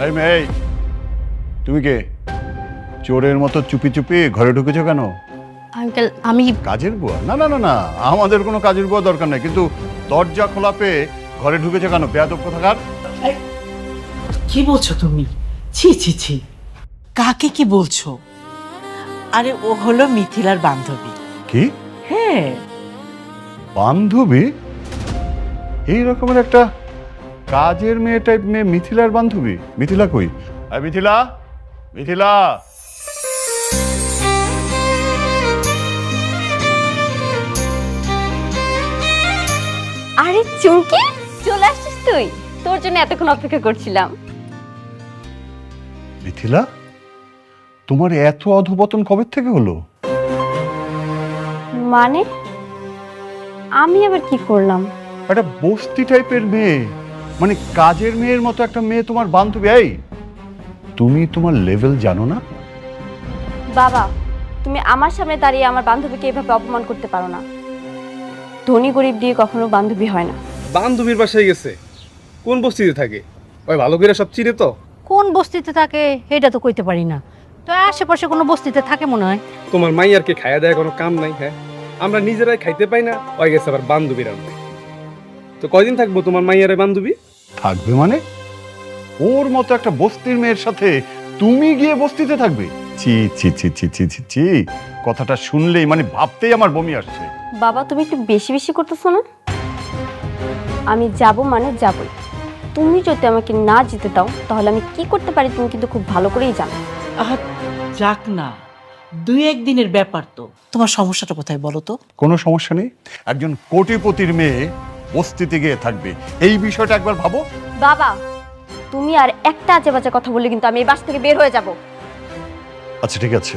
এই মেয়ে, তুমি কে? চোরের মতো চুপি চুপি ঘরে ঢুকেছো কেন? আঙ্কেল আমি কাজের বুয়া? না না না না, আমাদের কোনো কাজের বুয়া দরকার নেই, কিন্তু দরজা খোলা পেয়ে ঘরে ঢুকেছো কেন? বেয়াদব কোথাকার। কি বলছো তুমি? ছি ছি ছি, কাকে কি বলছো? আরে ও হলো মিথিলার বান্ধবী। কি হ্যাঁ, বান্ধবী? এই রকমের একটা কাজের মেয়ে টাইপ মেয়ে মিথিলার বান্ধবী? মিথিলা কই? আরে মিথিলা, মিথিলা। আরে চুমকি চলে আসছিস তুই? তোর জন্য এতক্ষণ অপেক্ষা করছিলাম। মিথিলা, তোমার এত অধপতন কবে থেকে হলো? মানে আমি আবার কি করলাম? একটা বস্তি টাইপের মেয়ে, মানে কাজের মেয়ের মতো একটা মেয়ে তোমার বান্ধবী। এই তুমি তোমার লেভেল জানো না? বাবা, তুমি আমার সামনে দাঁড়িয়ে আমার বান্ধবীকে এভাবে অপমান করতে পারো না। ধনী গরিব দিয়ে কখনো বান্ধবী হয় না। বান্ধবীর বাসায় গেছে, কোন বস্তিতে থাকে? ওই ভালো করে সব চিনে তো। কোন বস্তিতে থাকে এটা তো কইতে পারি না, তো আশেপাশে কোনো বস্তিতে থাকে মনে হয়। তোমার মাইয়ারকে খাইয়া দেয় কোনো কাম নাই? হ্যাঁ, আমরা নিজেরাই খাইতে পাই না, ওই গেছে আবার বান্ধবীর আনতে। তো কয়দিন থাকবো তোমার মাইয়ারে বান্ধবী? থাকবে মানে? ওর মতো একটা বস্তির মেয়ের সাথে তুমি গিয়ে বস্তিতে থাকবে? ছি ছি ছি ছি ছি ছি ছি, কথাটা শুনলেই মানে ভাবতেই আমার বমি আসছে। বাবা, তুমি একটু বেশি বেশি করতেছো না? আমি যাব মানে যাবই। তুমি যদি আমাকে না যেতে দাও তাহলে আমি কি করতে পারি তুমি কিন্তু খুব ভালো করেই জানো। আহ, যাক না, দুই একদিনের ব্যাপার তো। তোমার সমস্যাটা কোথায় বলো তো? কোনো সমস্যা নেই, একজন কোটিপতির মেয়ে বস্তিতে গিয়ে থাকবে, এই বিষয়টা একবার ভাবো। বাবা, তুমি আর একটা আজে বাজে কথা বললে কিন্তু আমি এই বাস থেকে বের হয়ে যাব। আচ্ছা ঠিক আছে,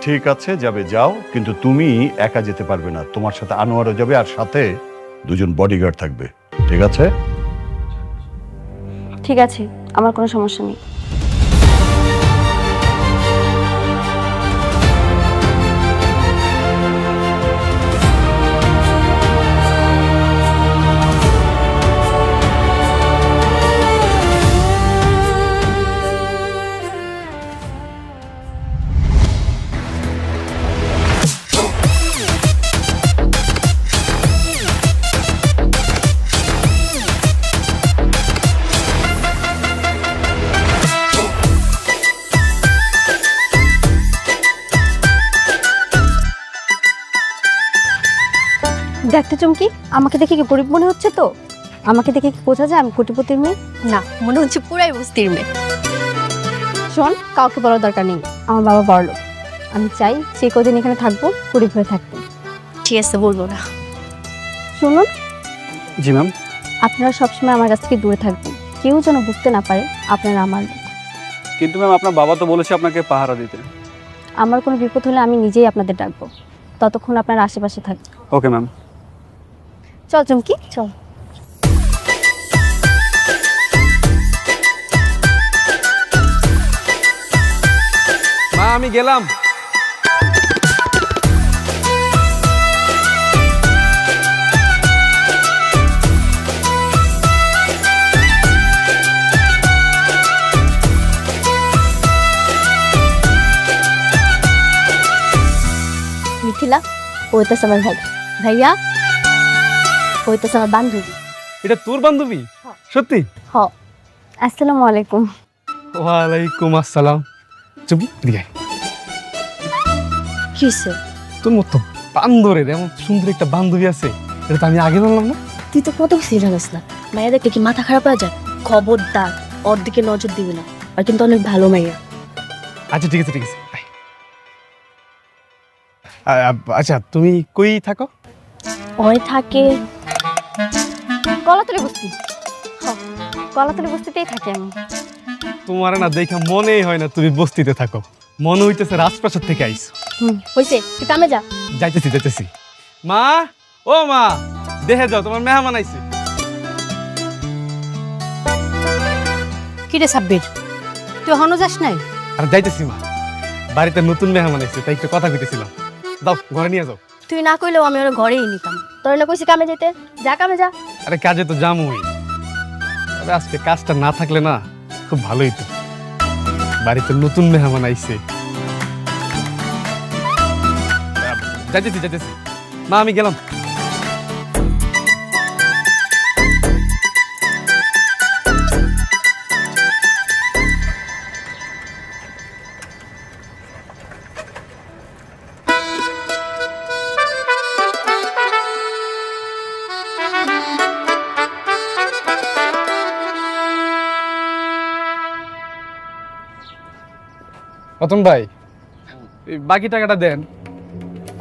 ঠিক আছে, যাবে যাও, কিন্তু তুমি একা যেতে পারবে না, তোমার সাথে আনোয়ারও যাবে, আর সাথে দুজন বডিগার্ড থাকবে, ঠিক আছে? ঠিক আছে, আমার কোনো সমস্যা নেই। দেখতে চুমকি, আমাকে দেখে কি গরিব মনে হচ্ছে? তো আমাকে দেখে কি বোঝা যায় আমি কোটিপতির মেয়ে? না, মনে হচ্ছে পুরাই বস্তির মেয়ে। শোন, কাউকে বলার দরকার নেই, আমার বাবা বড়লোক। আমি চাই যে কদিন এখানে থাকবো গরিব হয়ে থাকবো। ঠিক আছে, বলবো না। শুনুন, জি ম্যাম। আপনারা সবসময় আমার কাছ থেকে দূরে থাকবেন, কেউ যেন বুঝতে না পারে আপনারা আমার লোক। কিন্তু ম্যাম, আপনার বাবা তো বলেছে আপনাকে পাহারা দিতে। আমার কোনো বিপদ হলে আমি নিজেই আপনাদের ডাকবো, ততক্ষণ আপনারা আশেপাশে থাকবেন। Okay ma'am. চল চুমকি, চল। মা, আমি গেলাম। মিথিলা, ওইটাছে আমার ভাই। ভাইয়া, ওইটাছে আমার বান্ধবী। এটা তোর বান্ধবী? সত্যি? হ। আসসালামু আলাইকুম। ওয়ালাইকুম আসসালাম। চুপি দিয়ে কিসে? তোর মতো বান্দরের এমন সুন্দর একটা বান্ধবী আছে, এটা তো আমি আগে জানলাম না। তুই তো কত কিছু জানিস না। মায়া দেখলে কি মাথা খারাপ হয়ে যায়? খবরদার ওর দিকে নজর দিবি না, আর কিন্তু অনেক ভালো মাইয়া। আচ্ছা ঠিক আছে, ঠিক আছে। আচ্ছা, তুমি কই থাকো? ওই থাকে কলাতলি বস্তি। হ, কলাতলি বস্তিতেই থাকি আমি। তোমার না দেখা মনেই হয় না তুমি বস্তিতে থাকো, মনে হইতেছে রাজপ্রাসাদ থেকে আইছো। হয়েছে, তুই কামে যা। যাইতেছি যাইতেছি। মা, ও মা, দেখে যাও তোমার মেহমান আইছে। কিরে সাব্বির, তুই এখনো যাস নাই? আর যাইতেছি মা, বাড়িতে নতুন মেহমান আইছে, তাই একটু কথা কইতেছিলাম। দাও, ঘরে নিয়ে যাও। তুই না কইলেও আমি ওর ঘরেই নিতাম। তোর না কইছি কামে যেতে, যা কামে যা। আরে কাজে তো জামুই, তবে আজকে কাজটা না থাকলে না খুব ভালোই তো, বাড়িতে নতুন মেহমান আইছে। যাইতেছি মা, আমি গেলাম। রতন ভাই, এই বাকি টাকাটা দেন।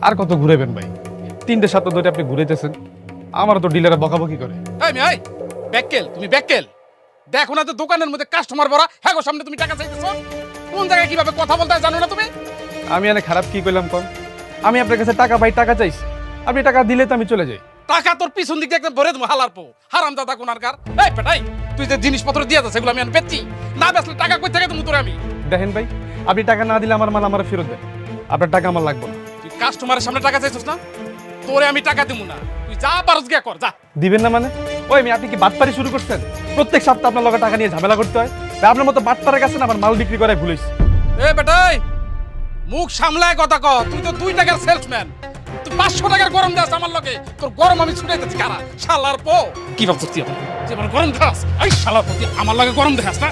আর কত ঘুরাবেন ভাই? 3টে সপ্তাহ ধরে আপনি ঘুরাইতেছেন, আমারও তো ডিলারে বকাবকি করে। এই ব্যাককেল, তুমি ব্যাককেল। দেখো না তো দোকানের মধ্যে কাস্টমার ভরা, হ্যাঁ গো সামনে তুমি টাকা চাইতেছো। কোন জায়গায় কিভাবে কথা বলতে হয় জানো না তুমি? আমি এনে খারাপ কি কইলাম কোন? আমি আপনার কাছে টাকা পাই, টাকা চাইছি, আপনি টাকা দিলে তো আমি চলে যাই। টাকা তোর পিছন দিক দিয়ে একদম ভরে দেবো হালার পো, হারাম দাদা কোনারকার। এই পেটাই, তুই যে জিনিসপত্র দিয়ে যাচ্ছে সেগুলো আমি আর বেচছি না, বেচলে টাকা কই থেকে তুমি তোরে আমি। দেখেন ভাই, আপনি টাকা না দিলে আমার মাল আমার ফেরত দেন, আপনার টাকা আমার লাগবে না। তুই কাস্টমারের সামনে টাকা চাইছিস না, তোরে আমি টাকা দিব না। তুই যা পারস গিয়া কর, যা। দিবেন না মানে? ওই আপনি কি বাটপারি শুরু করছেন? প্রত্যেক সপ্তাহে আপনার লগে টাকা নিয়ে ঝামেলা করতে হয়? ভাই, আপনার মতো বাটপারের কাছে না আমার মাল বিক্রি করাই ভুলিস। এ বেটাই, মুখ সামলায় কথা কর। তুই তো 2 টাকার সেলসম্যান, তুই 500 টাকার গরম দাস আমার লগে। তোর গরম আমি ছুটাইতেছি কারা? শালার পো, কি ভাবছিস তুই আমার গরম দাস? এই শালার পো, তুই আমার লগে গরম দেখাস না?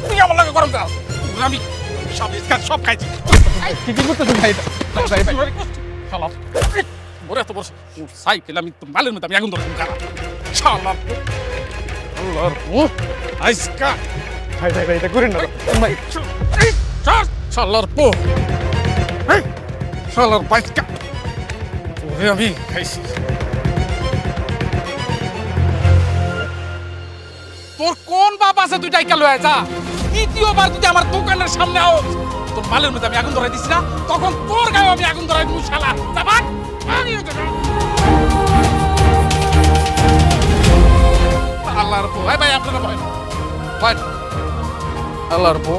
তুই আমার লগে গরম দাস, আমি সব ইসকার সব খাইছি। কি কি করতেছেন ভাই? শালা ওরে এত বড় সাইকেল, আমি তো মালের মধ্যে আমি আগুন ধরতাম কারা? শালার পো, আল্লাহর পো, আইসকা ভাই ভাই ভাই, এটা করেন না ভাই। শালার পো, শালার বাইকা ওরে আমি খাইছি। তোর কোন বাপ আছে তুই ডাইকা লয়ে যা। দ্বিতীয়বার যদি আমার দোকানের সামনে আও, তোর মালের মধ্যে আমি আগুন ধরাই দিছি না, তখন তোর গায়ে আমি আগুন ধরাই দিব। শালা যাবাক আল্লাহর পো। ভাই ভাই, আপনারা ভয় ভয় আল্লাহর পো।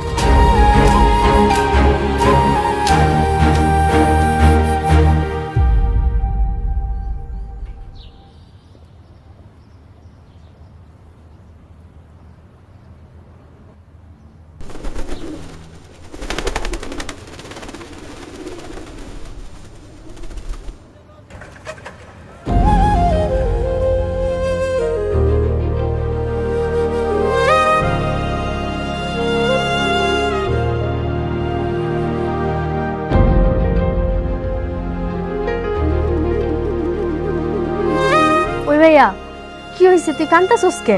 ওই ভাইয়া, কি হয়েছে? তুই কান্তাছস কে?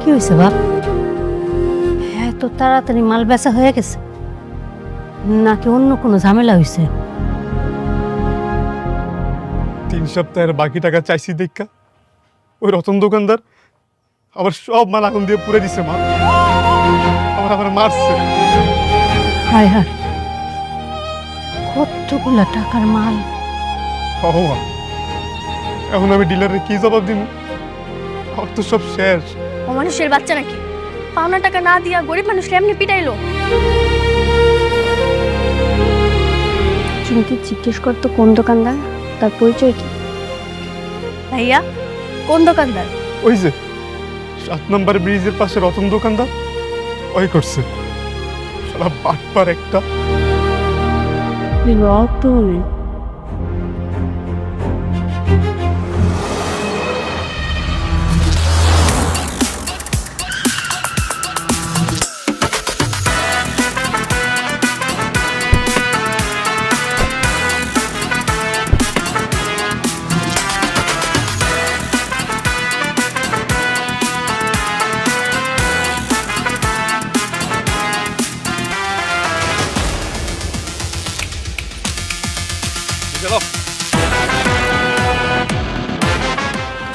কি হয়েছে বাপ? হ্যাঁ, তো তাড়াতাড়ি মাল বেচা হয়ে গেছে নাকি অন্য কোনো ঝামেলা হয়েছে? 3 সপ্তাহের বাকি টাকা চাইছি দেখা ওই রতন দোকানদার আবার সব মাল আগুন দিয়ে পুড়ে দিছে। মা আমার মারছে। হায় হায়, কতগুলা টাকার মাল! মা, এখন আমি ডিলারে কি জবাব দিব? আমার তো সব শেষ। ও মানুষের বাচ্চা নাকি? পাওনা টাকা না দিয়া গরিব মানুষকে এমনি পিটাইলো। চুমকি জিজ্ঞেস করতো কোন দোকানদার, তার পরিচয় কি? ভাইয়া, কোন দোকানদার? ওই যে 7 নম্বর ব্রিজের পাশে রতন দোকানদার, ওই করছে। সারা বাটপার একটা। রতন?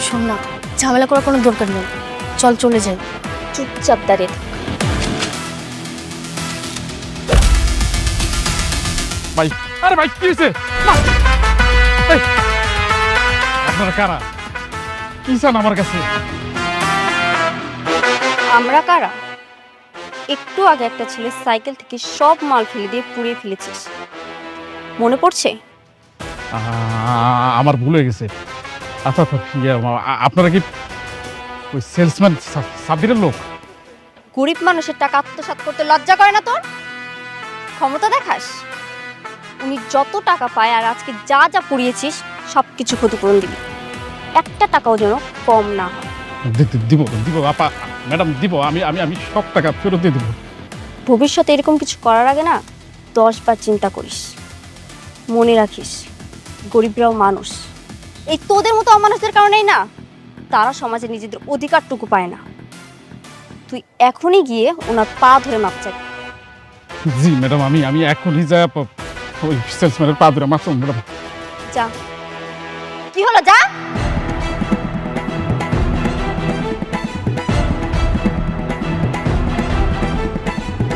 শোন না, ঝামেলা করার কোনো দরকার নেই, চল চলে যাই। চুপচাপ দাঁড়িয়ে থাক। ভাই, আরে ভাই, কি হয়েছে? আপনারা কারা? কি চান আমার কাছে? আমরা কারা? একটু আগে একটা ছেলে সাইকেল থেকে সব মাল ফেলে দিয়ে পুড়িয়ে ফেলেছিস। মনে পড়ছে? আমার ভুল হয়ে গেছে। আচ্ছা আচ্ছা, আপনারা কি ওই সেলসম্যান সাব্বিরের লোক? গরিব মানুষের টাকা আত্মসাৎ করতে লজ্জা করে না তোর? ক্ষমতা দেখাস? উনি যত টাকা পায় আর আজকে যা যা পুড়িয়েছিস সব কিছু ক্ষতিপূরণ দিবি, একটা টাকাও যেন কম না হয়। দিব দিব আপা, ম্যাডাম দিব, আমি আমি আমি সব টাকা ফেরত দিয়ে দেবো। ভবিষ্যতে এরকম কিছু করার আগে না 10 বার চিন্তা করিস। মনে রাখিস, গরিবরাও মানুষ। এই তোদের মতো অমানুষদের কারণেই না তারা সমাজে নিজেদের অধিকারটুকু পায় না। তুই এখনই গিয়ে ওনার পা ধরে মাপ চাবি। জি ম্যাডাম, আমি আমি এখনই যা ওই সেলসম্যানের পা ধরে মাপ চাবো ম্যাডাম। যা। কি হলো, যা।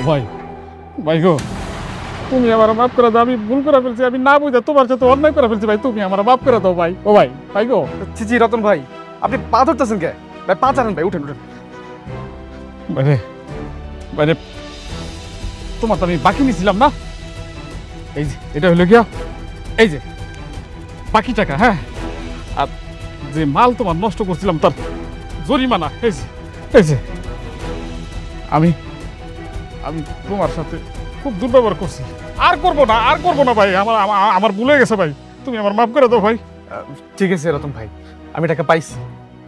ভাই ভাই গো, তুমি আমার মাফ করে দাও, আমি ভুল করে ফেলছি, আমি না বুঝে তোমার সাথে অন্যায় করে ফেলছি ভাই, তুমি আমার মাফ করে দাও ভাই। ও ভাই, ভাই গো। জি রতন ভাই, আপনি পা ধরতেছেন কে ভাই? পা চালান ভাই, উঠেন উঠেন। বাইরে বাইরে, তোমার তো আমি বাকি নিয়েছিলাম না, এই যে এটা হলো গিয়া, এই যে বাকি টাকা। হ্যাঁ, আর যে মাল তোমার নষ্ট করছিলাম তার জরিমানা এই যে, এই যে। আমি আমি তোমার সাথে খুব দুর্ব্যবহার করছি, আর করবো না, আর করবো না ভাই। আমার আমার ভুল হয়ে গেছে ভাই, তুমি আমার মাফ করে দাও ভাই। ঠিক আছে রতন ভাই, আমি টাকা পাইছি,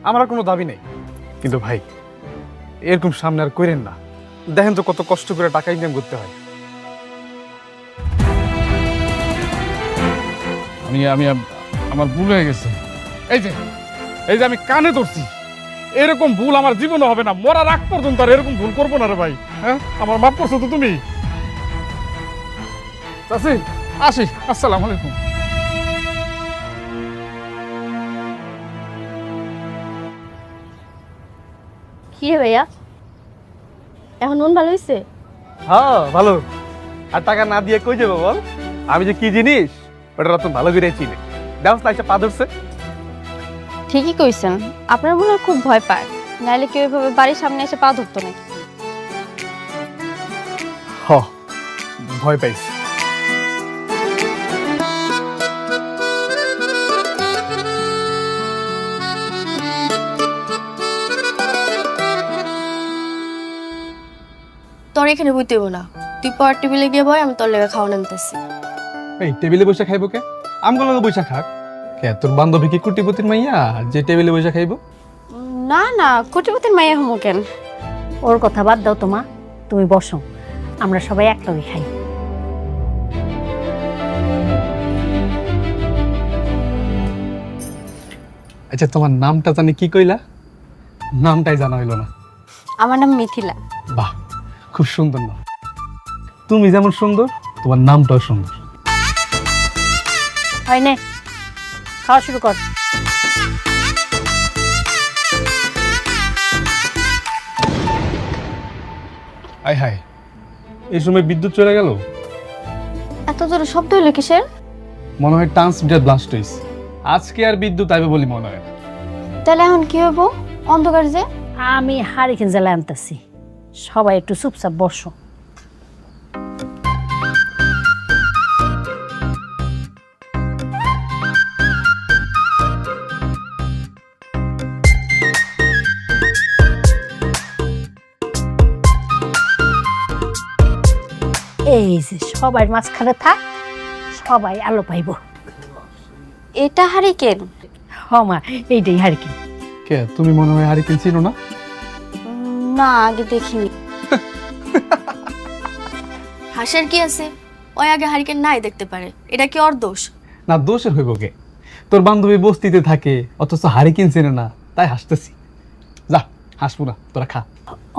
আমার আর কোনো দাবি নেই। কিন্তু ভাই এরকম সামনে আর করেন না। দেখেন তো কত কষ্ট করে টাকা ইনকাম করতে হয়। আমি আমি আমার ভুল হয়ে গেছে। এই যে এই যে আমি কানে ধরছি, এরকম ভুল আমার জীবনে হবে না, মরার আগ পর্যন্ত আর এরকম ভুল করবো না রে ভাই। হ্যাঁ, আমার মাফ করছো তো তুমি? চাচি আসি, আসসালামু আলাইকুম। কি রে ভাইয়া, এখন মন ভালো হয়েছে? হ্যাঁ ভালো। আর টাকা না দিয়ে কই যাবো বল? আমি যে কি জিনিস ওটা রতন ভালো করে চিনে। দেখো না, পা ধরছে। ঠিকই কইছেন, আপনার মনে হয় খুব ভয় পায়, নাইলে কেউ এভাবে বাড়ির সামনে এসে পা ধরতো না। হ, ভয় পাইছি। তোর এখানে বইতে হইব না, তুই পরের টেবিলে গিয়ে বয়, আমি তোর লেগে খাওয়া নামতেছি। এই টেবিলে বসে খাইবো কে? আমগুলো বসে খাক কে? তোর বান্ধবী কি কুটিপতির মাইয়া যে টেবিলে বসে খাইবো? না না, কোটিপতির মাইয়া হমো কেন? ওর কথা বাদ দাও তোমা, তুমি বসো, আমরা সবাই একলগে খাই। আচ্ছা, তোমার নামটা জানি কি কইলা? নামটাই জানা হইলো না। আমার নাম মিথিলা। বাহ, খুব সুন্দর নাম। তুমি যেমন সুন্দর, তোমার নামটাও সুন্দর। হয় নে, খাওয়া শুরু কর। আয় হায়, এই সময় বিদ্যুৎ চলে গেল। এত জোরে শব্দ হইলো কিসের? মনে হয় ট্রান্সমিটার ব্লাস্ট হয়েছে। আজকে আর বিদ্যুৎ আইবে বলে মনে হয় না। তাহলে এখন কি হইব? অন্ধকার যে। আমি হারিকেন জ্বালায় আনতেছি, সবাই একটু চুপচাপ বসো। এই যে সবাই মাঝখানে থাক, সবাই আলো পাইব। এটা হারিকেন? হমা, এইটাই হারিকেন। কে, তুমি মনে হয় হারিকেন চিনো না? না, আগে দেখিনি। হাসের কি আছে? ওই আগে হারিকেন নাই দেখতে পারে, এটা কি ওর দোষ? না, দোষের হইব কে? তোর বান্ধবী বস্তিতে থাকে অথচ হারিকেন চেনে না, তাই হাসতেছি। যা, হাসবো না, তোরা খা।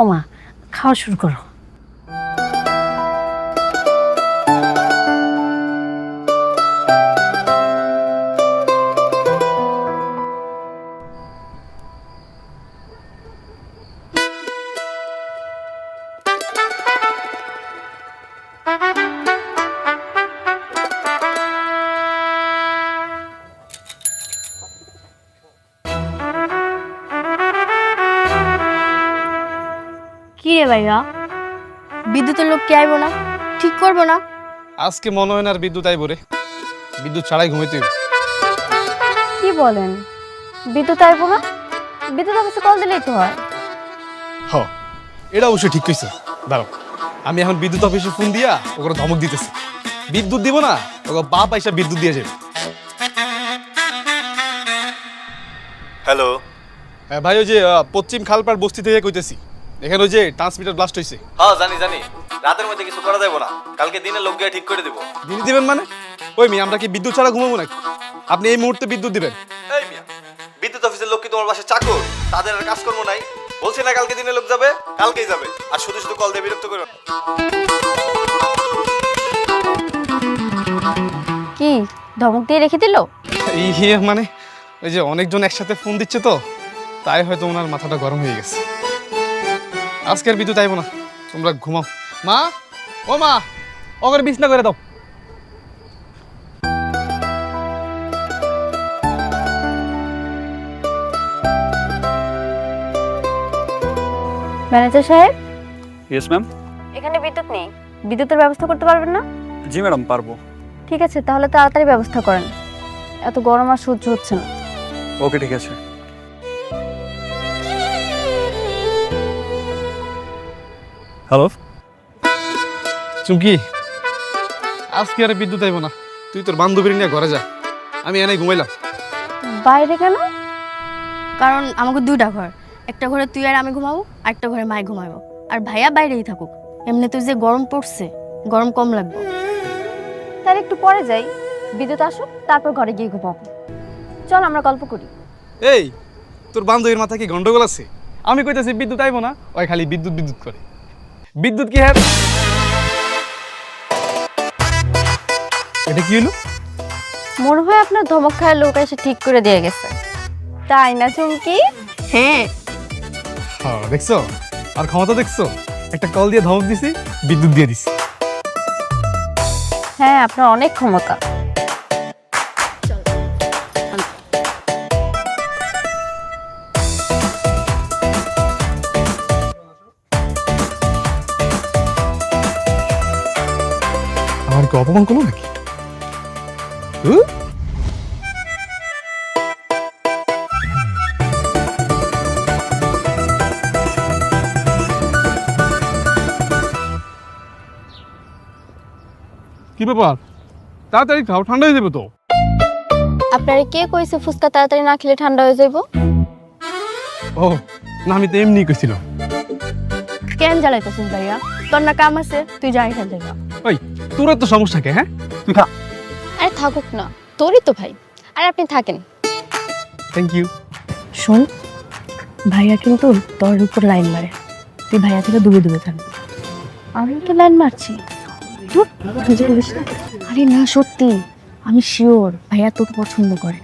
ওমা, খাওয়া শুরু করো। কি রে ভাইয়া, বিদ্যুতের লোক কি আইব না? ঠিক করবো না? আজকে মনে হয় না আর বিদ্যুৎ আইব রে। বিদ্যুৎ ছাড়াই ঘুমাইতে হইব। কি বলেন? বিদ্যুৎ আইব না? বিদ্যুৎ অফিসে কল দিলেই তো হয়। হ, এটা অবশ্যই ঠিক কইছে। দাঁড়াও, আমি এখন বিদ্যুৎ অফিসে ফোন দিয়া ওকে ধমক দিতেছি। বিদ্যুৎ দিব না, ওকে বাপ আইসা বিদ্যুৎ দিয়ে যাবে। হ্যালো, হ্যাঁ ভাই, ওই যে পশ্চিম খালপাড় বস্তি থেকে কইতেছি। এখানে ওই যে ট্রান্সমিটার ব্লাস্ট হয়েছে। হ্যাঁ জানি জানি, রাতের মধ্যে কিছু করা যাবে না, কালকে দিনে লোক গিয়ে ঠিক করে দিব। দিনে দিবেন মানে? ওই মিয়া, আমরা কি বিদ্যুৎ ছাড়া ঘুমাবো নাকি? আপনি এই মুহূর্তে বিদ্যুৎ দিবেন? এই মিয়া, বিদ্যুৎ অফিসের লোক কি তোমার বাসায় চাকর? তাদের আর কাজকর্ম নাই? বলছি না কালকে দিনে লোক যাবে, কালকেই যাবে। আর শুধু শুধু কল দিয়ে বিরক্ত করো না। কি ধমক দিয়ে রেখে দিল? ইয়ে মানে ওই যে অনেকজন একসাথে ফোন দিচ্ছে তো, তাই হয়তো ওনার মাথাটা গরম হয়ে গেছে। আজকে আর বিদ্যুৎ আইব না, তোমরা ঘুমাও। মা, ও মা, ওকে বিছনা করে দাও। ম্যানেজার সাহেব, ইয়েস ম্যাম। এখানে বিদ্যুৎ নেই, বিদ্যুতের ব্যবস্থা করতে পারবেন না? জি ম্যাডাম, পারবো। ঠিক আছে, তাহলে তাড়াতাড়ি ব্যবস্থা করেন, এত গরম আর সহ্য হচ্ছে না। ওকে, ঠিক আছে। হ্যালো চুমকি, আজকে আর বিদ্যুৎ আইব না, তুই তোর বান্ধবীর নিয়ে ঘরে যা, আমি এনে ঘুমাইলাম। বাইরে কেন? কারণ আমাকে দুইটা ঘর, একটা ঘরে তুই আর আমি ঘুমাবো, আর একটা ঘরে মাই ঘুমাবো, আর ভাইয়া বাইরেই থাকুক। এমনি তুই যে গরম পড়ছে, গরম কম লাগবে। তাহলে একটু পরে যাই, বিদ্যুৎ আসুক, তারপর ঘরে গিয়ে ঘুমাবো। চল আমরা গল্প করি। এই, তোর বান্ধবীর মাথা কি গন্ডগোল আছে? আমি কইতাছি বিদ্যুৎ আইব না, ওই খালি বিদ্যুৎ বিদ্যুৎ করে। বিদ্যুৎ কি হ্যাঁ? এটা কি হলো? মনে হয় আপনার ধমক খায় লোক এসে ঠিক করে দিয়ে গেছে, তাই না চুমকি? হ্যাঁ, হ্যাঁ, দেখছো আর ক্ষমতা দেখছো? একটা কল দিয়ে ধমক দিছি, বিদ্যুৎ দিয়ে দিছি। হ্যাঁ, আপনার অনেক ক্ষমতা। আমার কি অপমান করলো নাকি? কি ব্যাপার? তাড়াতাড়ি খাও, ঠান্ডা হয়ে যাবে তো। আপনারে কে কইছে ফুচকা তাড়াতাড়ি না খেলে ঠান্ডা হয়ে যাইব? ও না, আমি তো এমনি কইছিলাম। কেন জ্বালাইতেছিস ভাইয়া? তোর না কাম আছে, তুই যাই খেল দেখা। ওই, তোর তো সমস্যা কে? হ্যাঁ, তুই খা। আরে থাকুক না, তোরই তো ভাই, আর আপনি থাকেন। Thank you. শোন, ভাইয়া কিন্তু তোর উপর লাইন মারে, তুই ভাইয়া থেকে দূরে দূরে থাকবি। আমি তো লাইন মারছি। ধুর, তুই জানিস না? আরে না, সত্যি আমি শিওর ভাইয়া তোকে পছন্দ করে।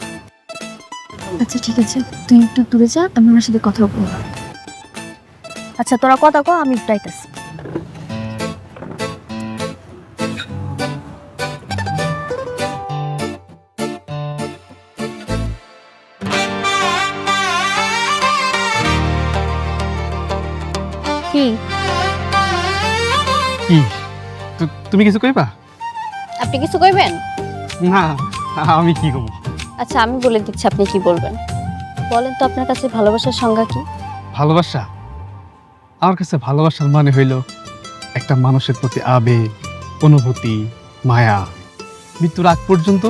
আচ্ছা ঠিক আছে, তুই একটু দূরে যা, আমি ওনার সাথে কথা বলবো। আচ্ছা তোরা কথা কর, আমি একটু আইতাছি। কি কি? তুমি কিছু কইবা? আপনি কিছু কইবেন? না, আমি কি কব? আচ্ছা আমি বলে দিচ্ছি আপনি কি বলবেন। বলেন তো আপনার কাছে ভালোবাসার সংজ্ঞা কি? ভালোবাসা? আমার কাছে ভালোবাসার মানে হইল একটা মানুষের প্রতি আবেগ, অনুভূতি, মায়া, মৃত্যুর আগ পর্যন্ত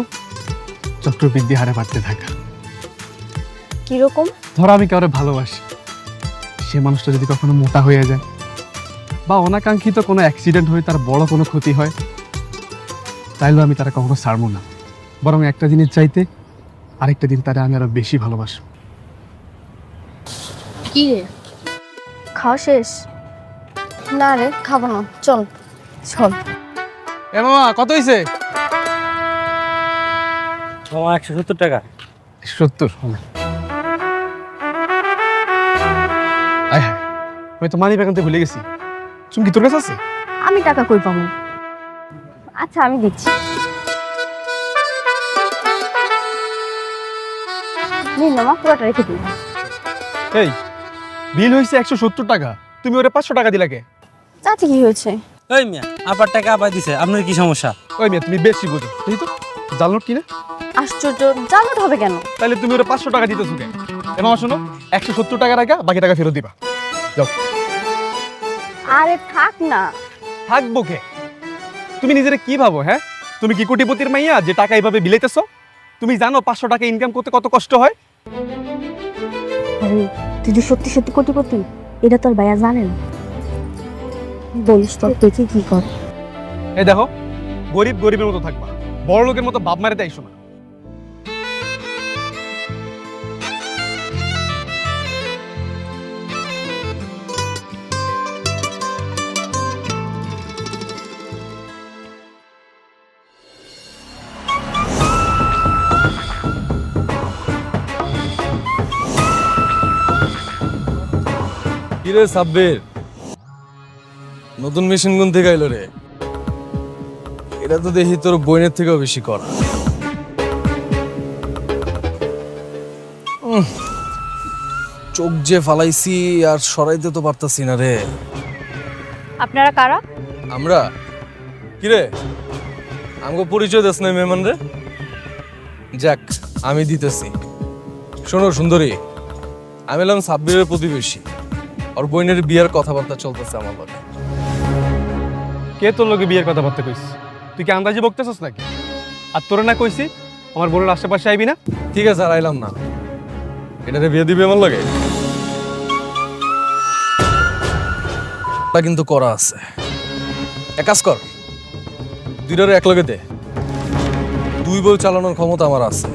চক্রবৃদ্ধি হারে বাড়তে থাকা। কিরকম? ধরো আমি কাউরে ভালোবাসি, সে মানুষটা যদি কখনো মোটা হয়ে যায় বা অনাকাঙ্ক্ষিত কোনো অ্যাক্সিডেন্ট হয়ে তার বড় কোনো ক্ষতি হয়, তাইলেও আমি তারা কখনো ছাড়বো না, বরং একটা দিনের চাইতে আরেকটা দিন তারা আমি আরো বেশি ভালোবাসবো। কি রে, খাওয়া শেষ? না রে, খাবো না, চল। চল। এ মামা, কত হয়েছে? মামা 170 টাকা। 70? আয় হ্যাঁ, আমি তো মানি ব্যাগ আনতে ভুলে গেছি। চুমকি তোর কাছে আছে? আমি টাকা কই পাবো? আচ্ছা আমি দিচ্ছি। নিন মামা, পুরোটা রেখে দিন। এই, বিল হয়েছে 170 টাকা, তুমি ওরে 500 টাকা দিলা কে? তাতে কি হয়েছে? ওই মিয়া, আবার টাকা আবার দিছে, আপনার কি সমস্যা? ওই মেয়ে, তুমি বেশি বোঝো, বুঝলি তো? জাল নোট কিনে? আশ্চর্য, জানোট হবে কেন? তাহলে তুমি ওরা 500 টাকা দিতেছো কেন? এমন শোনো, 170 টাকা রাখা, বাকি টাকা ফেরত দিবা। যাও। আরে থাক না। থাকবো কে? তুমি নিজেরা কি ভাবো? হ্যাঁ, তুমি কি কোটিপতির মাইয়া যে টাকা এইভাবে বিলাইতেছো? তুমি জানো 500 টাকা ইনকাম করতে কত কষ্ট হয়? আরে তুই যে সত্যি সত্যি কোটিপতি, এটা তোর ভাইয়া জানেন? বলিস তো, দেখি কি কর। এই দেখো, গরিব গরিবের মতো থাকবা, বড় লোকের মতো বাপ মারে দেয় শোনা। কিরে সাব্বির, নতুন মেশিন গুন থেকে আইলো রে? এটা তো দেখি তোর বইনের থেকেও বেশি করা। চোখ যে ফালাইছি আর সরাইতে তো পারতাছি না রে। আপনারা কারা? আমরা কিরে, আমাকে পরিচয় দেস না মেহমান রে? যাক, আমি দিতেছি। শোনো সুন্দরী, আমি এলাম সাব্বিরের প্রতিবেশী। আর বইনের বিয়ের কথাবার্তা চলতেছে আমার লগে। কে তোর লোকে বিয়ের কথাবার্তা কইছিস? তুই কি আন্দাজি বকতেছস নাকি? আর তোরে না কইছি আমার বোনের আশেপাশে আইবি না? ঠিক আছে, আর আইলাম না। এটারে বিয়ে দিবি আমার লাগে? তা কিন্তু করা আছে। এক কাজ কর, দুইটারে এক লগে দে। 2 বউ চালানোর ক্ষমতা আমার আছে।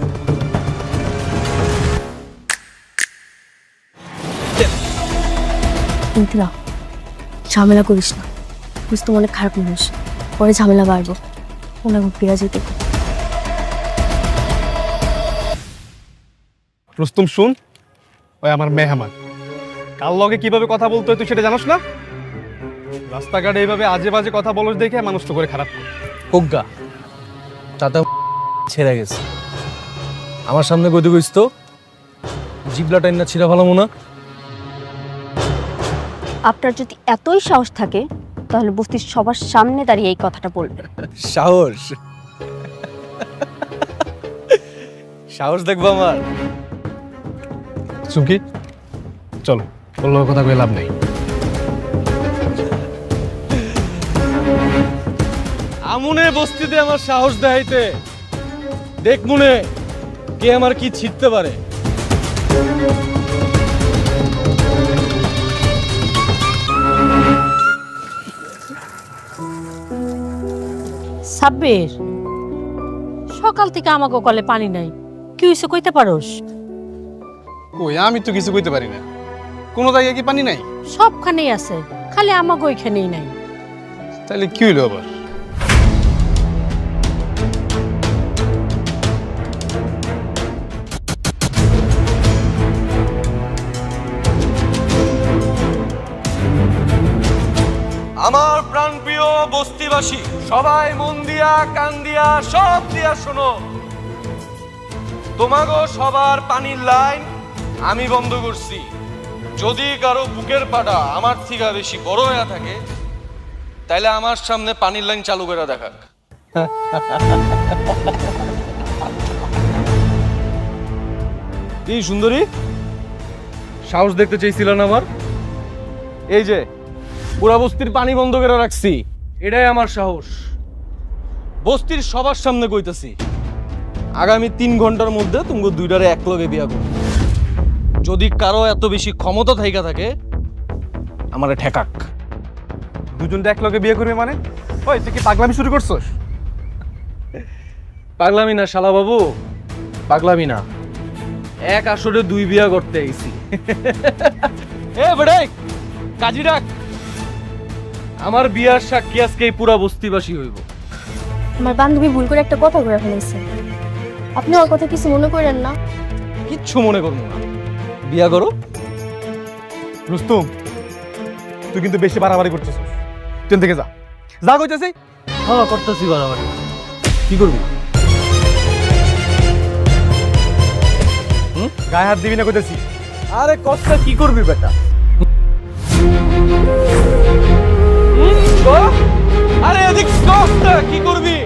মিথিলা, ঝামেলা করিস না। বুঝ তো অনেক খারাপ মানুষ, পরে ঝামেলা বাড়বো। ওনাকে ফিরা যেতে। রুস্তম শুন, ওই আমার মেহমান, কার লগে কিভাবে কথা বলতে হয় তুই সেটা জানোস না? রাস্তাঘাটে এইভাবে আজে বাজে কথা বলস দেখে মানুষ তো করে খারাপ। হোগা তাতে ছেড়ে গেছে। আমার সামনে কইতে কইস তো জিবলা টাইন না ছিঁড়া ভালো না। আপনার যদি এতই সাহস থাকে তাহলে বস্তির সবার সামনে দাঁড়িয়ে এই কথাটা বলবেন। সাহস সাহস দেখবো আমার? চুমকি চলো, ওর লগে কথা কয়ে লাভ নেই। আমুনে বস্তিতে আমার সাহস দেখাইতে দেখ মনে কে আমার কি ছিটতে পারে। সাব্বির, সকাল থেকে আমাকে কলে পানি নাই, কি হইছে কইতে পারোস? কই, আমি তো কিছু কইতে পারি না। কোনো জায়গায় কি পানি নাই? সবখানেই আছে, খালি আমাকে ওইখানেই নাই। তাহলে কি হইলো আবার? আমার প্রাণপ্রিয় বস্তিবাসী, সবাই মন দিয়া কান দিয়া সব দিয়া শোনো। তোমাগো সবার পানির লাইন আমি বন্ধ করছি। যদি কারো বুকের পাটা আমার থেকে বেশি বড় হয়ে থাকে তাইলে আমার সামনে পানির লাইন চালু করে দেখাক। এই সুন্দরী, সাহস দেখতে চাইছিল না আমার? এই যে পুরা বস্তির পানি বন্ধ করে রাখছি, এটাই আমার সাহস। বস্তির সবার সামনে কইতাছি, আগামী 3 ঘন্টার মধ্যে তুমি দুইটারে এক লগে বিয়া করো। যদি কারো এত বেশি ক্ষমতা থাইকা থাকে আমারে ঠেকাক। দুজনটা এক লগে বিয়ে করবে মানে? ওই তুই কি পাগলামি শুরু করছস? পাগলামি না শালা বাবু, পাগলামি না। এক আসরে 2 বিয়া করতে আইছি। এ বেড়ে কাজী ডাক, আমার বিয়ার সাক্ষী আজকে এই পুরা বস্তিবাসী হইব। আমার বান্ধবী ভুল করে একটা কথা বলে ফেলেছে, আপনি ওর কথা কিছু মনে করেন না। কিচ্ছু মনে করবো না, বিয়া করো। রুস্তম, তুই কিন্তু বেশি বাড়াবাড়ি করতেছিস। ট্রেন থেকে যা, যা কইতেছি। হ্যাঁ করতেছি বাড়াবাড়ি। কি করবি? গায়ে হাত দিবি না কইতেছি। আরে কষ্ট কি করবি বেটা? আরে এদিক কি করবি?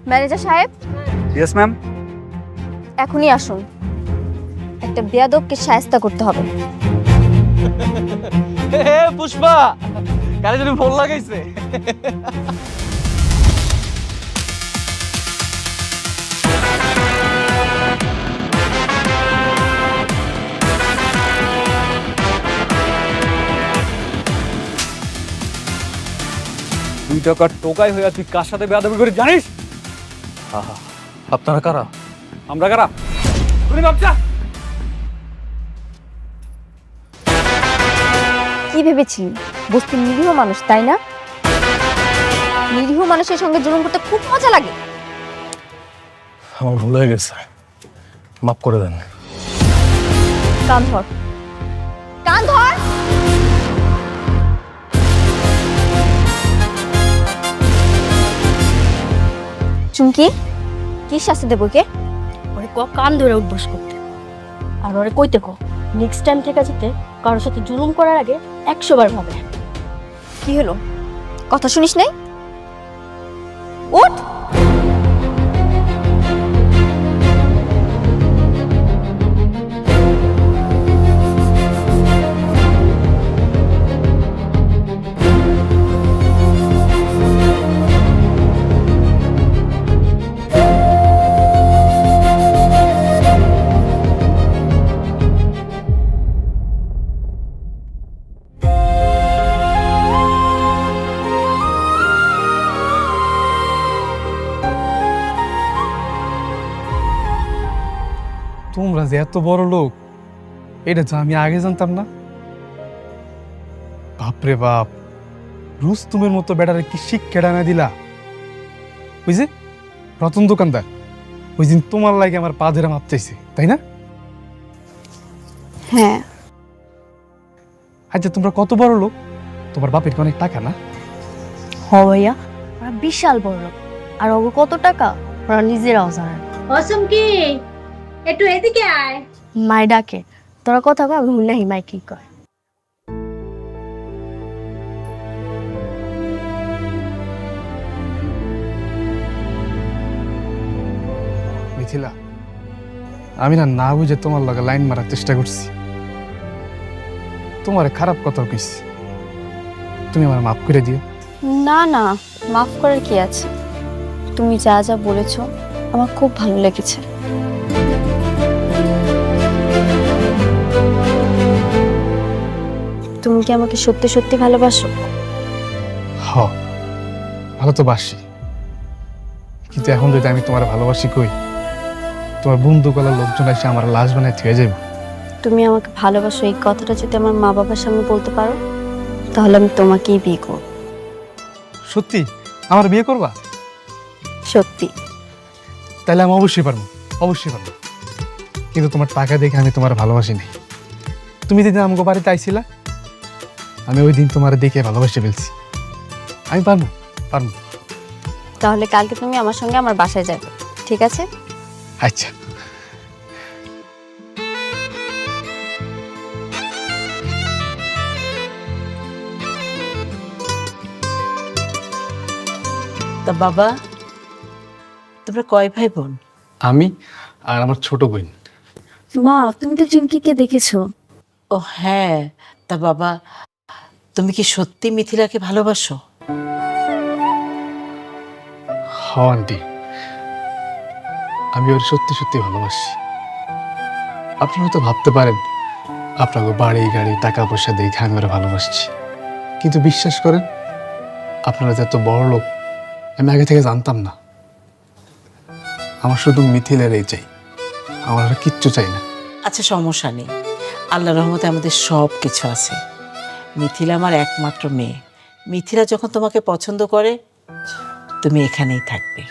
ম্যানেজার সাহেব ইয়েস ম্যাম। এখনই আসুন, একটা বেয়াদবকে শায়েস্তা করতে হবে। হে পুষ্পা, কারে যদি ফোন লাগাইছে। দুই টাকার টোকাই হইয়া তুই কার সাথে বেয়াদবি করে জানিস? আহা, আপনারা কারা? আমরা কারা? তুমি বাচ্চা কি ভেবেছিলি বস্তির নিরীহ মানুষ, তাই না? নিরীহ মানুষের সঙ্গে জুলুম করতে খুব মজা লাগে। আমার ভুল হয়ে গেছে, মাফ করে দেন। কান ধর, কান ধর। চুমকি, কি শাস্তি দেবো কে? ওরে কান ধরে উঠবস করতে, আর ওরে কইতে কো নেক্সট টাইম থেকে যেতে কারোর সাথে জুলুম করার আগে 100 বার ভাবে। কি হলো, কথা শুনিস নাই? উঠ। তোমরা যে এত বড় লোক, এটা যা আমি আগে জানতাম না। বাপরে বাপ, রুস্তুমের মতো বেটারে কি শিক্ষা না দিলা। ওই যে রতন দোকানদার ওই দিন তোমার লাগে আমার পা ধরে মাপ চাইছে, তাই না? হ্যাঁ। আচ্ছা তোমরা কত বড় লোক? তোমার বাপের কি অনেক টাকা না? হ ভাইয়া, ওরা বিশাল বড় লোক, আর ওগো কত টাকা ওরা নিজেরাও জানে। অসম কি একটু এদিকে আয়। মাই ডাকে, তোরা কথা কয় আমি শুনি মাই কি কয়। মিথিলা, আমি না না বুঝে তোমার লগে লাইন মারার চেষ্টা করছি, তোমার খারাপ কথা কইছি, তুমি আমার মাফ করে দিও। না না, মাফ করার কি আছে? তুমি যা যা বলেছো আমার খুব ভালো লেগেছে। তুমি কি আমাকে সত্যি সত্যি ভালোবাসো? হ, ভালো তো বাসি, কিন্তু এখন যদি আমি তোমার ভালোবাসি কই, তোমার বন্ধু গলার লোকজন এসে আমার লাশ বানায় থুয়ে যাবে। তুমি আমাকে ভালোবাসো এই কথাটা যদি আমার মা বাবার সামনে বলতে পারো, তাহলে আমি তোমাকেই বিয়ে করব। সত্যি আমার বিয়ে করবা? সত্যি। তাহলে আমি অবশ্যই পারবো, অবশ্যই পারবো। কিন্তু তোমার টাকা দেখে আমি তোমার ভালোবাসি নাই। তুমি যেদিন আমাকে বাড়িতে আইছিলা, আমি ওই দিন তোমার দেখে ভালোবাসে ফেলছি। আমি পারবো, পারবো। তাহলে কালকে তুমি আমার সঙ্গে আমার বাসায় যাবে, ঠিক আছে? আচ্ছা। তা বাবা, তোমরা কয় ভাই বোন? আমি আর আমার ছোট বোন। মা, তুমি তো চুমকিকে দেখেছো। ও হ্যাঁ, তা বাবা তুমি কি সত্যি মিথিলাকে ভালোবাসো? হ আন্টি, আমি ওর সত্যি সত্যি ভালোবাসি। আপনারা হয়তো ভাবতে পারেন আপনাকে বাড়ি গাড়ি টাকা পয়সা দেখে আমি ওরা ভালোবাসছি, কিন্তু বিশ্বাস করেন আপনারা যে এত বড় লোক আমি আগে থেকে জানতাম না। আমার শুধু মিথিলারই চাই, আমার আর কিচ্ছু চাই না। আচ্ছা সমস্যা নেই, আল্লাহর রহমতে আমাদের সব কিছু আছে। মিথিলা আমার একমাত্র মেয়ে। মিথিলা যখন তোমাকে পছন্দ করে তুমি এখানেই থাকবে।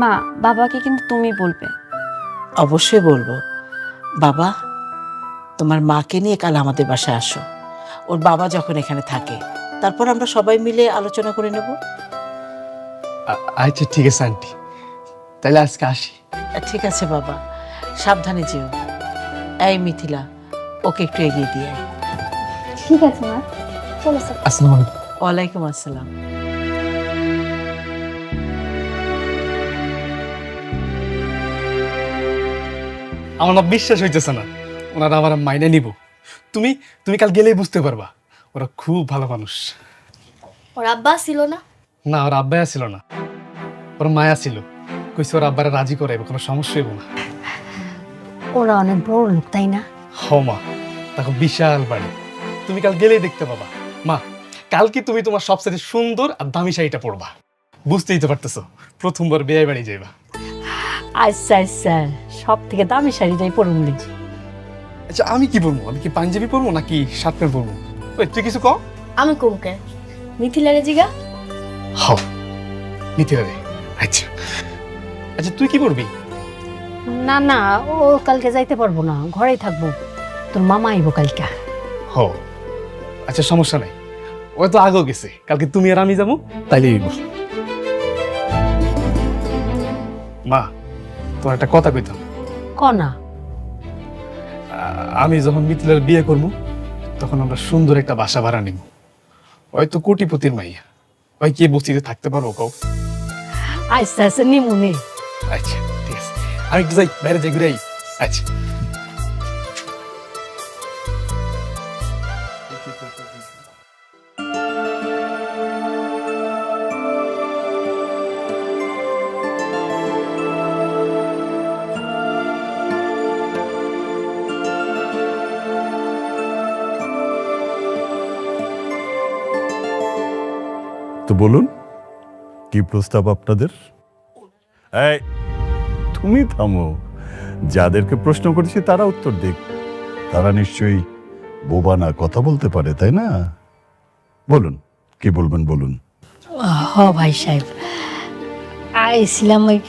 মা, বাবাকে কিন্তু তুমি বলবে। অবশ্যই বলবো। বাবা, তোমার মাকে নিয়ে কাল আমাদের বাসায় আসো। ওর বাবা যখন এখানে থাকে, তারপর আমরা সবাই মিলে আলোচনা করে নেব। আচ্ছা ঠিক আছে আন্টি, তাহলে আজকে আসি। ঠিক আছে বাবা, সাবধানে যেও। এই মিথিলা, ওকে একটু এগিয়ে দিয়ে আয়। ঠিক আছে মা, চলো স্যার। আসসালামু আলাইকুম। ওয়ালাইকুম আসসালাম। আমার না বিশ্বাস হইতেছে না ওনারা আমার মাইনে নিব। তুমি তুমি কাল গেলেই বুঝতে পারবা, ওরা খুব ভালো মানুষ। ওর আব্বা ছিল না? না, ওর আব্বাই ছিল না, ওর মায়া ছিল। কইছে ওর আব্বারে রাজি করাইব, কোনো সমস্যা হইব না। ওরা অনেক বড় লোক, তাই না? হ মা, দেখো বিশাল বাড়ি, তুমি কাল গেলেই দেখতে পাবা। মা, কালকে তুমি তোমার সবচেয়ে সুন্দর আর দামি শাড়িটা পরবা। বুঝতেই তো পারতেছো, প্রথমবার বিয়ে বাড়ি যাইবা। আচ্ছা আচ্ছা, সব থেকে দামি শাড়িটাই পরুন দেখি। আচ্ছা আমি কি পরবো? আমি কি পাঞ্জাবি পরবো নাকি শার্ট প্যান্ট পরবো? ওই তুই কিছু কম। আমি কমকে মিথিলারে জিগা। হ, মিথিলা রে। আচ্ছা আচ্ছা, তুই কি পরবি? না না, ও কালকে যাইতে পারবো না, ঘরেই থাকবো। তোর মামা আইব কালকে। হ, আচ্ছা সমস্যা নাই, ও তো আগেও গেছে। কালকে তুমি আর আমি যাবো, তাইলে মা তোমার একটা কথা কইতাম। কনা? আমি যখন মিথিলার বিয়ে করবো তখন আমরা সুন্দর একটা বাসা ভাড়া নিব। হয়তো কোটিপতির মাইয়া, ওই কে বস্তিতে থাকতে পারবো কও? আচ্ছা আচ্ছা, নিমুনে। আচ্ছা ঠিক আছে, আমি একটু যাই, বাইরে যাই, ঘুরে আই। আচ্ছা তো বলুন, কি প্রস্তাব আপনাদের? এই তুমি থামো, যাদেরকে প্রশ্ন করেছি তারা উত্তর দিক। তারা নিশ্চয়ই বোবা না, কথা বলতে পারে, তাই না? বলুন, কি বলবেন বলুন। হ ভাই সাহেব, আইছিলাম ওই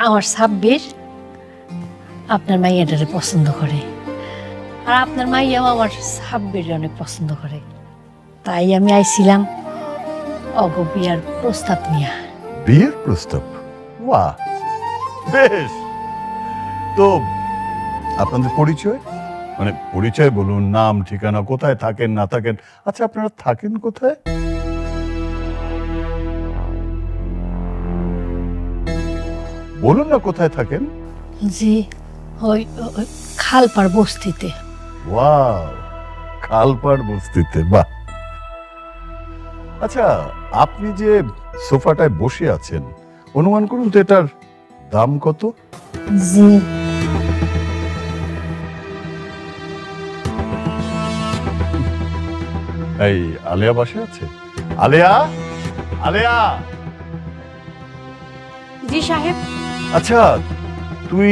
আমার সাব্বির আপনার মাইয়াটারে পছন্দ করে, আর আপনার মাইয়াও আমার সাব্বির অনেক পছন্দ করে। তাই আমি আইছিলাম অগো বিয়ার প্রস্তাব নিয়া। বিয়ের প্রস্তাব? বাহ, বেশ। তো আপনাদের পরিচয়, মানে পরিচয় বলুন, নাম ঠিকানা, কোথায় থাকেন না থাকেন। আচ্ছা আপনারা থাকেন কোথায়? বলুন না কোথায় থাকেন। জি, ওই ওই খালপাড় বস্তিতে। ওয়াও, খালপাড় বস্তিতে, বাহ। আচ্ছা আপনি যে সোফাটায় বসে আছেন, অনুমান করুন তো এটার দাম কত? জি, এই আলেয়া বাসে আছে? আলেয়া, আলেয়া। জি সাহেব। আচ্ছা তুই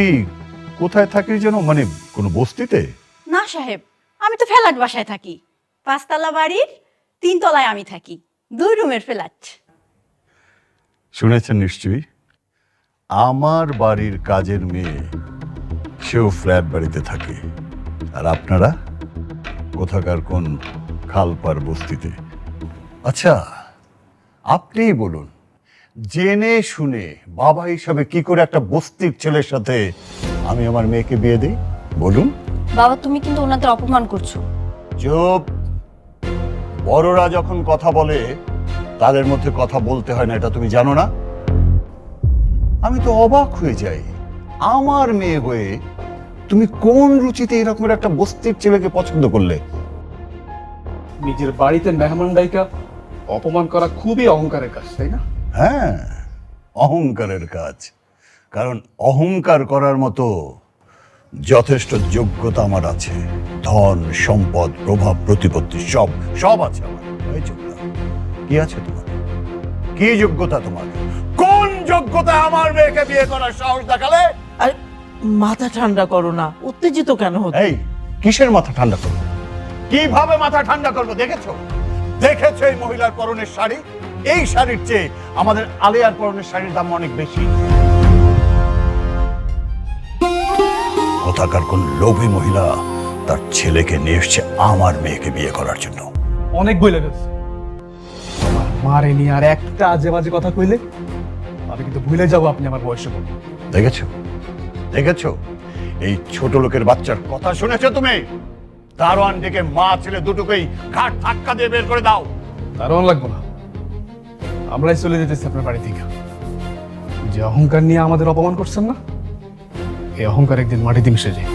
কোথায় থাকিস যেন, মানে কোনো বস্তিতে? না সাহেব, আমি তো ফ্ল্যাট বাসায় থাকি। 5 তলা বাড়ির 3 তলায় আমি থাকি, 2 রুমের ফ্ল্যাট। শুনেছেন নিশ্চয়ই, আমার বাড়ির কাজের মেয়ে, সেও ফ্ল্যাট বাড়িতে থাকে। আর আপনারা কোথাকার কোন খালপার বস্তিতে। আচ্ছা আপনিই বলুন, জেনে শুনে বাবা হিসাবে কি করে একটা বস্তির ছেলের সাথে আমি আমার মেয়েকে বিয়ে দিই? বলুন। বাবা তুমি কিন্তু ওনাদের অপমান করছো। চুপ। বড়রা যখন কথা বলে তাদের মধ্যে কথা বলতে হয় না, এটা তুমি জানো না? আমি তো অবাক হয়ে যাই, আমার মেয়ে হয়ে তুমি কোন রুচিতে এরকম একটা বস্তির ছেলেকে পছন্দ করলে? নিজের বাড়িতে মেহমান ডাইকা অপমান করা খুবই অহংকারের কাজ, তাই না? হ্যাঁ, অহংকারের কাজ। কারণ অহংকার করার মতো যথেষ্ট যোগ্যতা আমার আছে। ধন সম্পদ প্রভাব প্রতিপত্তি সব সব আছে আমার। এই চুপ না। কি আছে তোমার? কি যোগ্যতা তোমার? কোন যোগ্যতা আমার মেয়েকে বিয়ে করার সাহস দেখালে? আরে মাথা ঠান্ডা করো না, উত্তেজিত কেন হচ্ছে? এই কিসের মাথা ঠান্ডা করবো? কিভাবে মাথা ঠান্ডা করবো? দেখেছো দেখেছো এই মহিলার পরনের শাড়ি? এই শাড়ির চেয়ে আমাদের আলিয়ার পরনের শাড়ির দাম অনেক বেশি। কোথাকার কোন লোভী মহিলা তার ছেলেকে নিয়ে এসছে আমার মেয়েকে বিয়ে করার জন্য। অনেক বই লেগেছে, মারে নি আর একটা আজে বাজে কথা কইলে আমি কিন্তু ভুলে যাবো আপনি আমার বয়সে। দেখেছো দেখেছো এই ছোট লোকের বাচ্চার কথা শুনেছো তুমি? দারোয়ান ডেকে মা ছেলে দুটোকেই ঘাট ধাক্কা দিয়ে বের করে দাও। দারোয়ান লাগবো না, আমরাই চলে যেতেছি আপনার বাড়ি থেকে। যে অহংকার নিয়ে আমাদের অপমান করছেন না, এই অহংকার একদিন মাটিতে মিশে যায়।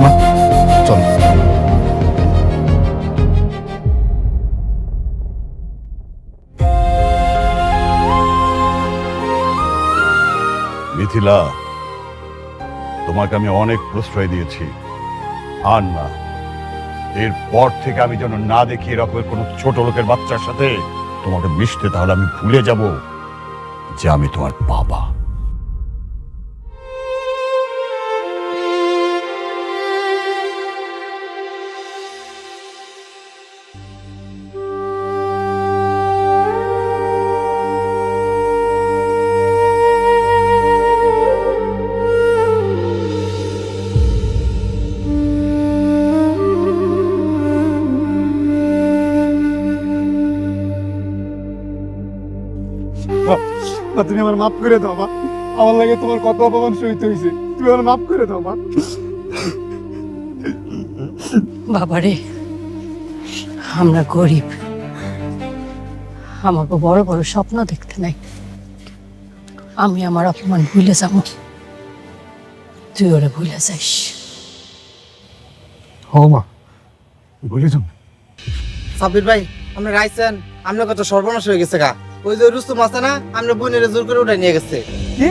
মা চল। মিথিলা, তোমাকে আমি অনেক প্রশ্রয় দিয়েছি, আর না, এরপর থেকে আমি যেন না দেখি এরকম কোনো ছোট লোকের বাচ্চার সাথে তোমাকে মিশতে, তাহলে আমি ভুলে যাব যে আমি তোমার বাবা। মা, তুমি আমার মাফ করে দাও মা। আমার লাগে তোমার কত অপমান সহিত হয়েছে, তুমি আমার মাফ করে দাও মা। বাবারে, আমরা গরিব, আমাকে বড় বড় স্বপ্ন দেখতে নাই। আমি আমার অপমান ভুলে যাব, তুই ওরা ভুলে যাইস। ও মা, ভুলে যাও। সাব্বির ভাই, আপনি রাইছেন, আপনার কত সর্বনাশ হয়ে গেছে গা। ওই যে রুস্তুম আছে না, আমরা বোনের জোর করে উঠাই নিয়ে গেছে। কি?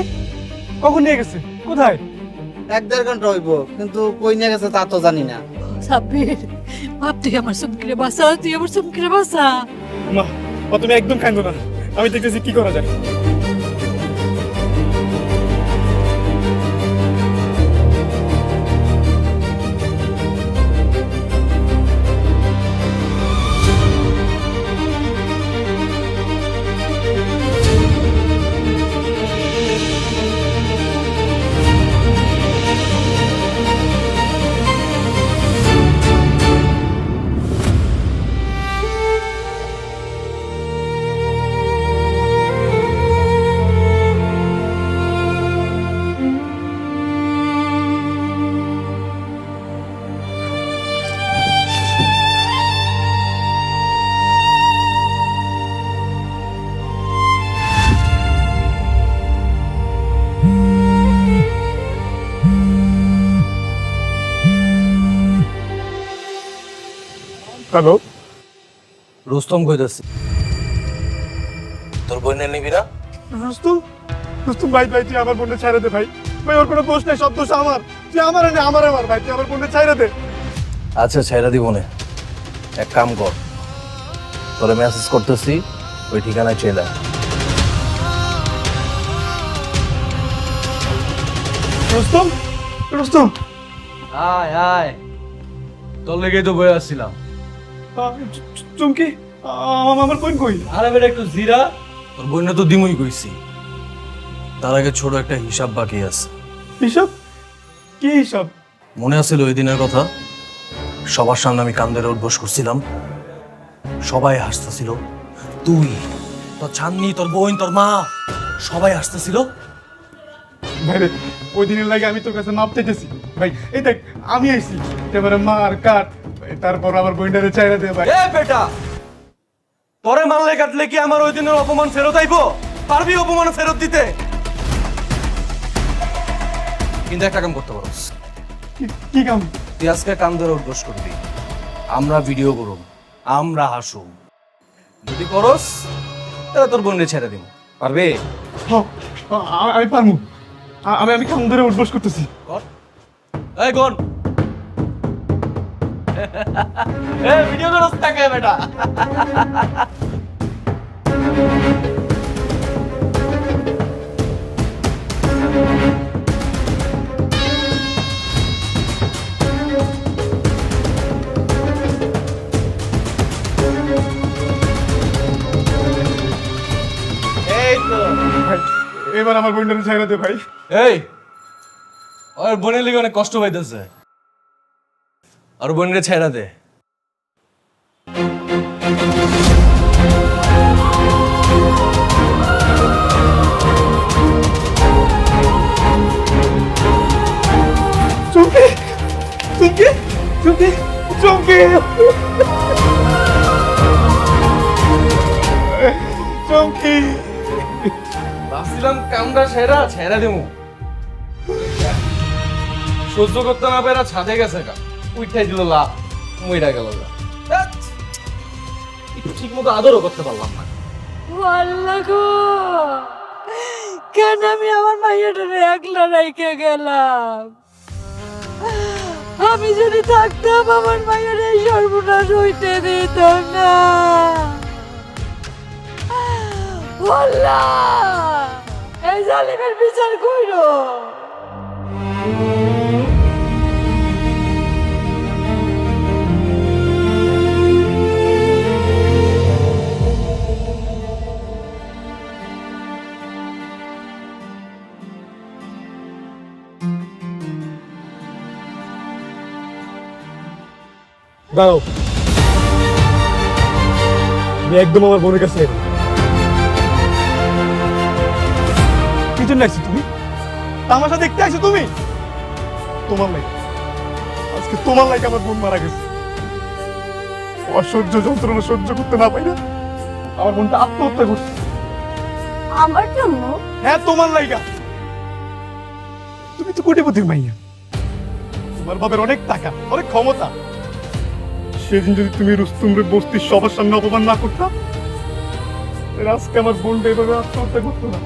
কখন নিয়ে গেছে? কোথায়? 1-1.5 ঘন্টা হইব, কিন্তু কই নিয়ে গেছে তা তো জানি না। সাব্বির, বাপ তুই আমার চুমকিরে বাঁচা, তুই আমার চুমকিরে বাঁচা। মা, তুমি একদম কাঁদো না, আমি দেখতেছি কি করা যায়। হ্যালো, রুস্তম কইতাছি, তোর বোনের নিবি না? রুস্তুম? রুস্তুম ভাই, ভাই তুই আমার বোনটা ছাইড়া দে ভাই। ভাই ওর কোনো দোষ নেই, সব দোষ আমার। তুই আমার এনে আমার ভাই, তুই আমার বোনটা ছাইড়া দে। আচ্ছা, ছাইরা দিব নে। এক কাম কর, তোরে মেসেজ করতেছি, ওই ঠিকানায় চলে আয়। রুস্তুম, রুস্তুম, আয় আয়, তোর লেগেই তো বয়ে আসছিলাম। চুমকি, আমার বোন কই? আরে বেটা একটু জিরা, তোর বোন তো দিমুই কইছি। তার আগে ছোট একটা হিসাব বাকি আছে। হিসাব? কি হিসাব? মনে আছিল ওই দিনের কথা? সবার সামনে আমি কান ধরে উঠবোস করছিলাম, সবাই হাসতেছিল। তুই, তোর ছান্নি, তোর বোন, তোর মা, সবাই হাসতেছিল। ভাই রে, ওই দিনের লাগে আমি তোর কাছে মাপ চাইতেছি ভাই। এই দেখ, আমি আইছি, এবারে মার কাট, তারপর আমার বোনটারে চাইরা দে ভাই। এ বেটা, তোরে মারলে কাটলে কি আমার ওই দিনের অপমান ফেরত আইবো? পারবি অপমান ফেরত দিতে? কিন্তু একটা কাম করতে পারোস। কি কাম? তুই আজকে কান ধরে উঠবোস করবি, আমরা ভিডিও করব, আমরা হাসুম। যদি করস তাহলে তোর বোনরে ছেড়ে দিব। পারবে? আমি পারবো। আমি কাম ধরে উঠবোস করতেছি। এই কোন ভিডিও করস থাকে বেটা। এই তো ভাই, এবার আমার বোনটারে চাইরা দে ভাই। এই, ওর বোনের লিগে অনেক কষ্ট পাইতেছে, আর বোনের ছেড়া দে। চুমকি, চুমকি, চুমকি, চুমকি, চুমকি। ভাবছিলাম কামটা সেরা ছেড়ে দেবো, সহ্য করতে না পেরা ছাদে গেছে গা, উইঠাই দিল লাভ, মইরা গেল গা। ধ্যাৎ, একটু ঠিক মতো আদরও করতে পারলাম না। আল্লাহ গো, কেন আমি আমার মাইয়াটারে একলা রাইখে গেলাম? আমি যদি থাকতাম আমার মায়ের এই সর্বনাশ হইতে দিতাম না। আল্লাহ, এই জালিমের বিচার কইরো। দাঁড়াও, আমি একদম আমার বোনের কাছে এলাম। কি জন্য আসছো তুমি? তামাশা দেখতে আসছো তুমি? তোমার লাগে আজকে তোমার লাগে আমার বোন মারা গেছে। অসহ্য যন্ত্রণা সহ্য করতে না পাই না আমার বোনটা আত্মহত্যা করছে। আমার জন্য? হ্যাঁ, তোমার লাইগা। তুমি তো কোটিপতির মাইয়া, তোমার বাবার অনেক টাকা, অনেক ক্ষমতা। সেদিন যদি তুমি রুস্তুমরে বস্তির সবার সামনে অপমান না করতাম, তাহলে আজকে আমার বোনটা এভাবে আত্মহত্যা করতো না।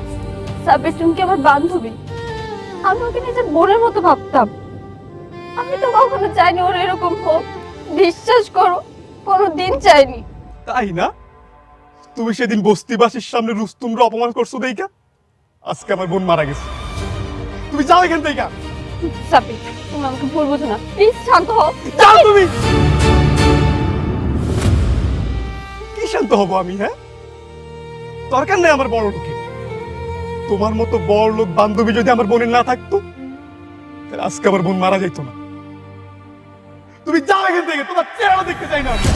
সাবির তুমি আমার বান্ধবী, আমি ওকে নিজের বোনের মতো ভাবতাম। আমি তো কখনো চাইনি ওর এরকম হোক, বিশ্বাস করো, কোনোদিন চাইনি। তাই না? তুমি সেদিন বস্তিবাসীর সামনে রুস্তুমরে অপমান করছো দেইকা আজকে আমার বোন মারা গেছে। তুমি যাও এখান থেকে। সাবির, তুমি আমাকে ভুল বুঝো না, প্লিজ শান্ত হও। যাও তুমি। কি শান্ত হবো আমি? হ্যাঁ, দরকার নেই আমার বড় লোকের। তোমার মতো বড় লোক বান্ধবী যদি আমার বোনের না থাকতো, তাহলে আজকে আমার বোন মারা যেত না। তুমি যাও এখান থেকে, তোমার চেহারা দেখতে চাই না আমি।